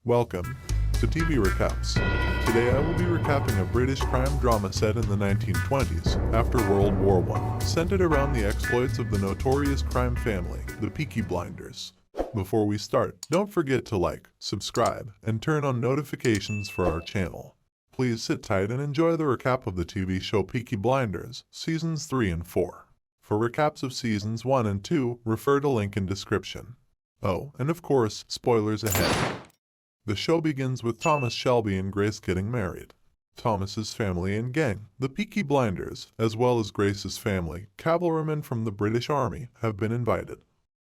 Welcome to TV Recaps. Today I will be recapping a British crime drama set in the 1920s after World War I, centered around the exploits of the notorious crime family, the Peaky Blinders. Before we start, don't forget to like, subscribe, and turn on notifications for our channel. Please sit tight and enjoy the recap of the TV show Peaky Blinders, Seasons 3 and 4. For recaps of Seasons 1 and 2, refer to link in description. Oh, and of course, spoilers ahead. The show begins with Thomas, Shelby, and Grace getting married. Thomas's family and gang, the Peaky Blinders, as well as Grace's family, cavalrymen from the British Army, have been invited.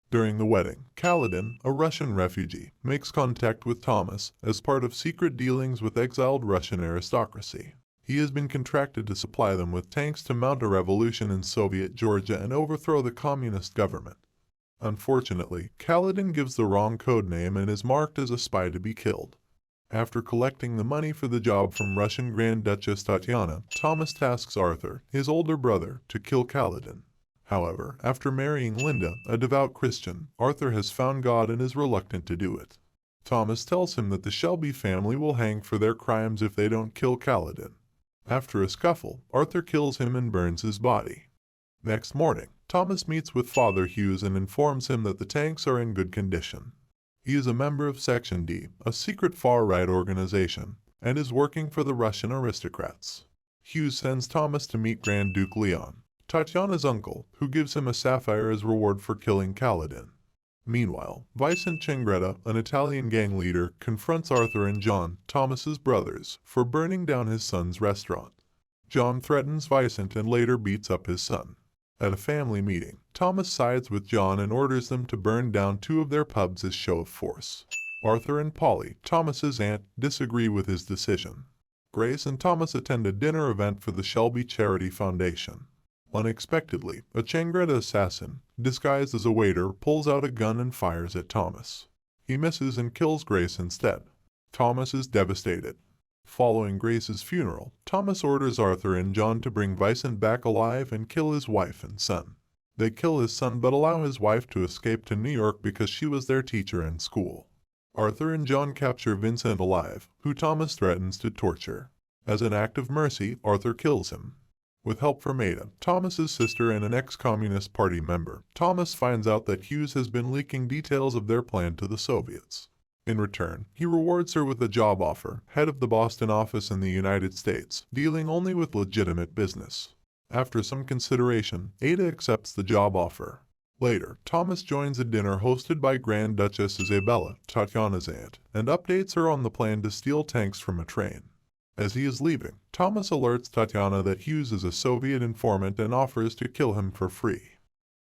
During the wedding, Kaladin, a Russian refugee, makes contact with Thomas as part of secret dealings with exiled Russian aristocracy. He has been contracted to supply them with tanks to mount a revolution in Soviet Georgia and overthrow the communist government. Unfortunately, Kaladin gives the wrong codename and is marked as a spy to be killed. After collecting the money for the job from Russian Grand Duchess Tatiana, Thomas tasks Arthur, his older brother, to kill Kaladin. However, after marrying Linda, a devout Christian, Arthur has found God and is reluctant to do it. Thomas tells him that the Shelby family will hang for their crimes if they don't kill Kaladin. After a scuffle, Arthur kills him and burns his body. Next morning, Thomas meets with Father Hughes and informs him that the tanks are in good condition. He is a member of Section D, a secret far-right organization, and is working for the Russian aristocrats. Hughes sends Thomas to meet Grand Duke Leon, Tatiana's uncle, who gives him a sapphire as reward for killing Kaladin. Meanwhile, Vicente Changretta, an Italian gang leader, confronts Arthur and John, Thomas's brothers, for burning down his son's restaurant. John threatens Vicente and later beats up his son. At a family meeting, Thomas sides with John and orders them to burn down two of their pubs as show of force. Arthur and Polly, Thomas's aunt, disagree with his decision. Grace and Thomas attend a dinner event for the Shelby Charity Foundation. Unexpectedly, a Changretta assassin, disguised as a waiter, pulls out a gun and fires at Thomas. He misses and kills Grace instead. Thomas is devastated. Following Grace's funeral, Thomas orders Arthur and John to bring Vicente back alive and kill his wife and son. They kill his son but allow his wife to escape to New York because she was their teacher in school. Arthur and John capture Vincent alive, who Thomas threatens to torture. As an act of mercy, Arthur kills him. With help from Ada, Thomas's sister and an ex-Communist Party member, Thomas finds out that Hughes has been leaking details of their plan to the Soviets. In return, he rewards her with a job offer, head of the Boston office in the United States, dealing only with legitimate business. After some consideration, Ada accepts the job offer. Later, Thomas joins a dinner hosted by Grand Duchess Isabella, Tatiana's aunt, and updates her on the plan to steal tanks from a train. As he is leaving, Thomas alerts Tatiana that Hughes is a Soviet informant and offers to kill him for free.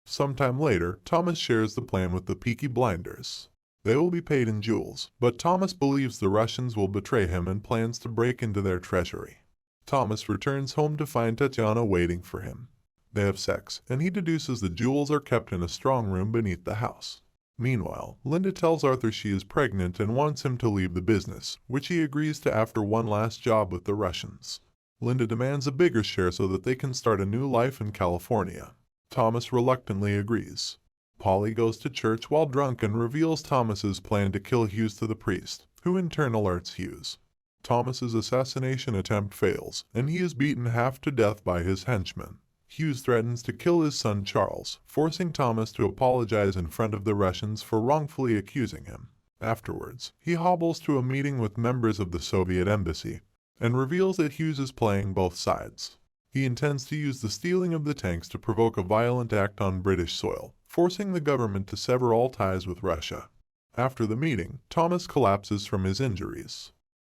Sometime later, Thomas shares the plan with the Peaky Blinders. They will be paid in jewels, but Thomas believes the Russians will betray him and plans to break into their treasury. Thomas returns home to find Tatiana waiting for him. They have sex, and he deduces the jewels are kept in a strong room beneath the house. Meanwhile, Linda tells Arthur she is pregnant and wants him to leave the business, which he agrees to after one last job with the Russians. Linda demands a bigger share so that they can start a new life in California. Thomas reluctantly agrees. Polly goes to church while drunk and reveals Thomas's plan to kill Hughes to the priest, who in turn alerts Hughes. Thomas's assassination attempt fails, and he is beaten half to death by his henchmen. Hughes threatens to kill his son Charles, forcing Thomas to apologize in front of the Russians for wrongfully accusing him. Afterwards, he hobbles to a meeting with members of the Soviet embassy, and reveals that Hughes is playing both sides. He intends to use the stealing of the tanks to provoke a violent act on British soil, forcing the government to sever all ties with Russia. After the meeting, Thomas collapses from his injuries.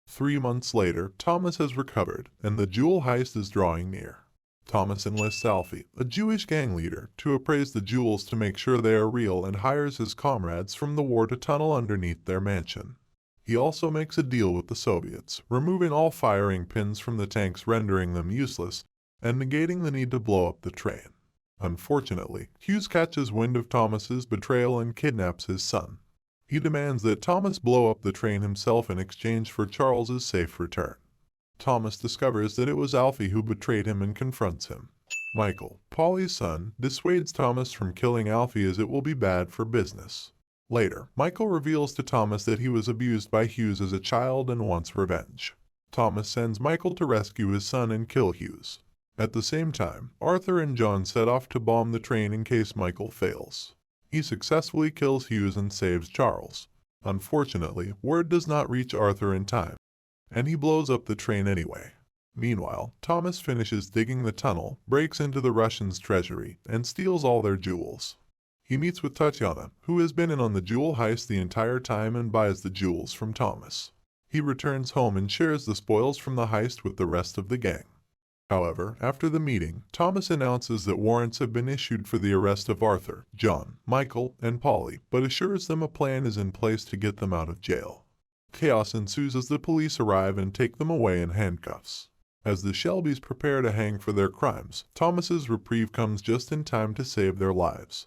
3 months later, Thomas has recovered, and the jewel heist is drawing near. Thomas enlists Scifi, a Jewish gang leader, to appraise the jewels to make sure they are real and hires his comrades from the war to tunnel underneath their mansion. He also makes a deal with the Soviets, removing all firing pins from the tanks, rendering them useless, and negating the need to blow up the train. Unfortunately, Hughes catches wind of Thomas's betrayal and kidnaps his son. He demands that Thomas blow up the train himself in exchange for Charles's safe return. Thomas discovers that it was Alfie who betrayed him and confronts him. Michael, Polly's son, dissuades Thomas from killing Alfie as it will be bad for business. Later, Michael reveals to Thomas that he was abused by Hughes as a child and wants revenge. Thomas sends Michael to rescue his son and kill Hughes. At the same time, Arthur and John set off to bomb the train in case Michael fails. He successfully kills Hughes and saves Charles. Unfortunately, word does not reach Arthur in time, and he blows up the train anyway. Meanwhile, Thomas finishes digging the tunnel, breaks into the Russians' treasury, and steals all their jewels. He meets with Tatiana, who has been in on the jewel heist the entire time, and buys the jewels from Thomas. He returns home and shares the spoils from the heist with the rest of the gang. However, after the meeting, Thomas announces that warrants have been issued for the arrest of Arthur, John, Michael, and Polly, but assures them a plan is in place to get them out of jail. Chaos ensues as the police arrive and take them away in handcuffs. As the Shelbys prepare to hang for their crimes, Thomas's reprieve comes just in time to save their lives.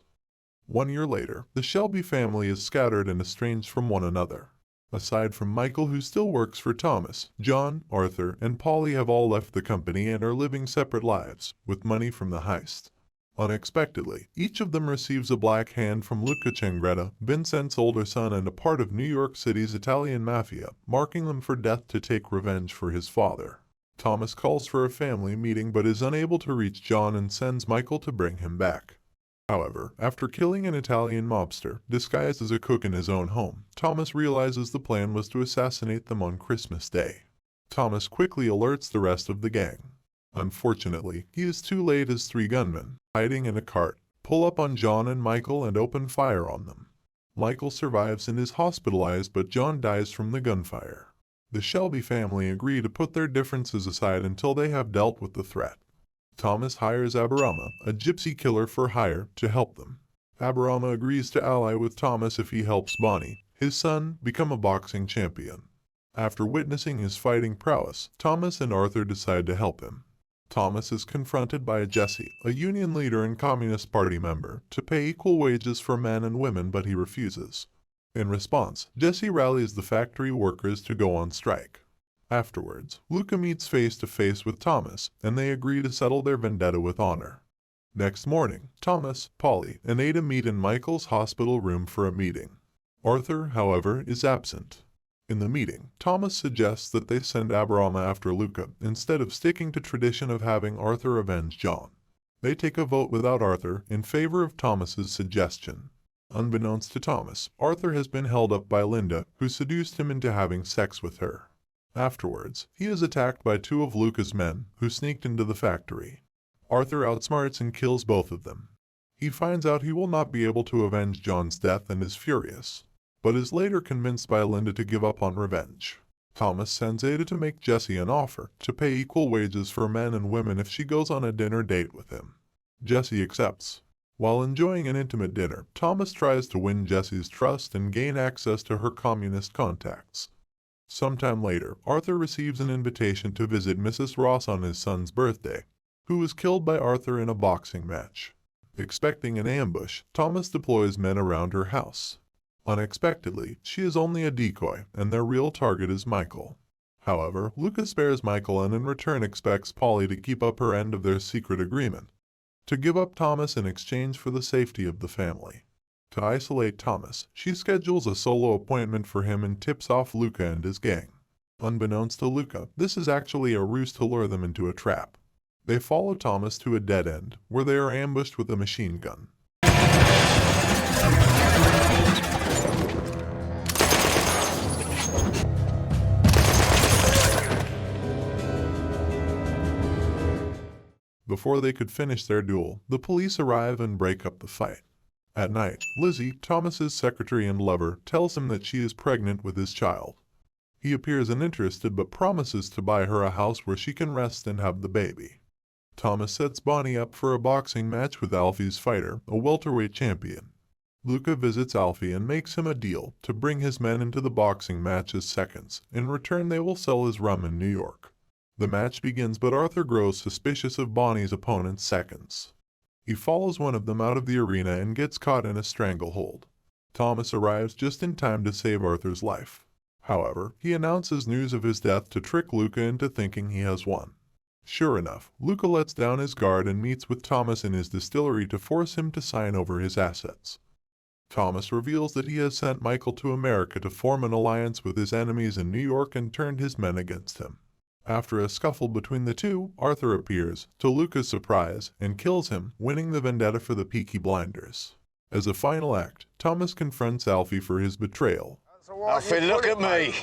1 year later, the Shelby family is scattered and estranged from one another. Aside from Michael, who still works for Thomas, John, Arthur, and Polly have all left the company and are living separate lives, with money from the heist. Unexpectedly, each of them receives a black hand from Luca Changretta, Vincent's older son and a part of New York City's Italian mafia, marking them for death to take revenge for his father. Thomas calls for a family meeting but is unable to reach John and sends Michael to bring him back. However, after killing an Italian mobster, disguised as a cook in his own home, Thomas realizes the plan was to assassinate them on Christmas Day. Thomas quickly alerts the rest of the gang. Unfortunately, he is too late as 3 gunmen, hiding in a cart, pull up on John and Michael and open fire on them. Michael survives and is hospitalized, but John dies from the gunfire. The Shelby family agree to put their differences aside until they have dealt with the threat. Thomas hires Aberama, a gypsy killer for hire, to help them. Aberama agrees to ally with Thomas if he helps Bonnie, his son, become a boxing champion. After witnessing his fighting prowess, Thomas and Arthur decide to help him. Thomas is confronted by Jesse, a union leader and Communist Party member, to pay equal wages for men and women, but he refuses. In response, Jesse rallies the factory workers to go on strike. Afterwards, Luca meets face-to-face with Thomas, and they agree to settle their vendetta with honor. Next morning, Thomas, Polly, and Ada meet in Michael's hospital room for a meeting. Arthur, however, is absent. In the meeting, Thomas suggests that they send Aberama after Luca, instead of sticking to tradition of having Arthur avenge John. They take a vote without Arthur in favor of Thomas's suggestion. Unbeknownst to Thomas, Arthur has been held up by Linda, who seduced him into having sex with her. Afterwards, he is attacked by 2 of Luca's men, who sneaked into the factory. Arthur outsmarts and kills both of them. He finds out he will not be able to avenge John's death and is furious, but is later convinced by Linda to give up on revenge. Thomas sends Ada to make Jesse an offer to pay equal wages for men and women if she goes on a dinner date with him. Jesse accepts. While enjoying an intimate dinner, Thomas tries to win Jesse's trust and gain access to her communist contacts. Sometime later, Arthur receives an invitation to visit Mrs. Ross on his son's birthday, who was killed by Arthur in a boxing match. Expecting an ambush, Thomas deploys men around her house. Unexpectedly, she is only a decoy, and their real target is Michael. However, Luca spares Michael and in return expects Polly to keep up her end of their secret agreement, to give up Thomas in exchange for the safety of the family. To isolate Thomas, she schedules a solo appointment for him and tips off Luca and his gang. Unbeknownst to Luca, this is actually a ruse to lure them into a trap. They follow Thomas to a dead end, where they are ambushed with a machine gun. Before they could finish their duel, the police arrive and break up the fight. At night, Lizzie, Thomas's secretary and lover, tells him that she is pregnant with his child. He appears uninterested but promises to buy her a house where she can rest and have the baby. Thomas sets Bonnie up for a boxing match with Alfie's fighter, a welterweight champion. Luca visits Alfie and makes him a deal to bring his men into the boxing match as seconds. In return, they will sell his rum in New York. The match begins, but Arthur grows suspicious of Bonnie's opponent's seconds. He follows one of them out of the arena and gets caught in a stranglehold. Thomas arrives just in time to save Arthur's life. However, he announces news of his death to trick Luca into thinking he has won. Sure enough, Luca lets down his guard and meets with Thomas in his distillery to force him to sign over his assets. Thomas reveals that he has sent Michael to America to form an alliance with his enemies in New York and turned his men against him. After a scuffle between the two, Arthur appears, to Luca's surprise, and kills him, winning the vendetta for the Peaky Blinders. As a final act, Thomas confronts Alfie for his betrayal. Alfie, look at me!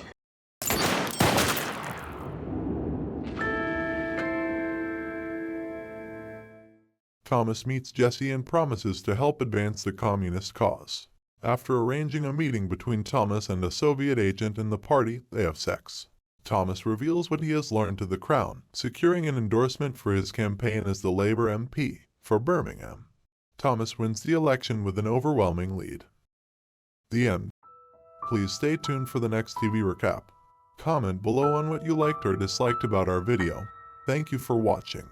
Thomas meets Jesse and promises to help advance the communist cause. After arranging a meeting between Thomas and a Soviet agent in the party, they have sex. Thomas reveals what he has learned to the Crown, securing an endorsement for his campaign as the Labour MP for Birmingham. Thomas wins the election with an overwhelming lead. The end. Please stay tuned for the next TV recap. Comment below on what you liked or disliked about our video. Thank you for watching.